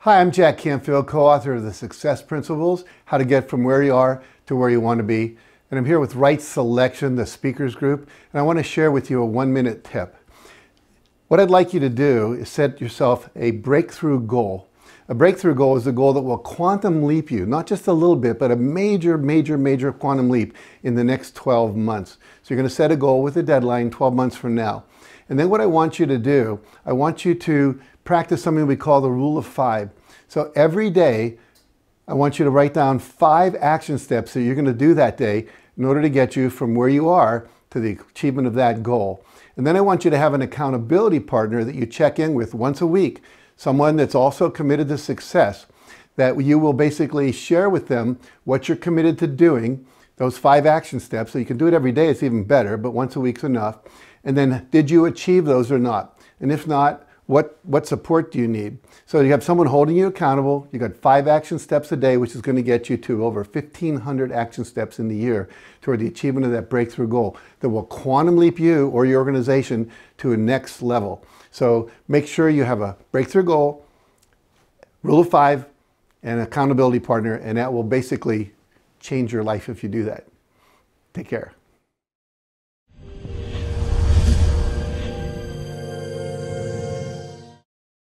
Hi, I'm Jack Canfield, co-author of The Success Principles, How to Get From Where You Are to Where You Want to Be. And I'm here with Right Selection, the speakers group, and I want to share with you a 1-minute tip. What I'd like you to do is set yourself a breakthrough goal. A breakthrough goal is a goal that will quantum leap you, not just a little bit, but a major quantum leap in the next 12 months. So you're going to set a goal with a deadline 12 months from now. And then what I want you to do, I want you to practice something we call the rule of 5. So every day, I want you to write down 5 action steps that you're going to do that day in order to get you from where you are to the achievement of that goal. And then I want you to have an accountability partner that you check in with once a week, someone that's also committed to success, that you will basically share with them what you're committed to doing, those 5 action steps. So you can do it every day, it's even better, but once a week's enough. And then, did you achieve those or not? And if not, what support do you need? So you have someone holding you accountable. You got 5 action steps a day, which is going to get you to over 1,500 action steps in the year toward the achievement of that breakthrough goal that will quantum leap you or your organization to a next level. So make sure you have a breakthrough goal, rule of 5, and an accountability partner, and that will basically change your life if you do that. Take care.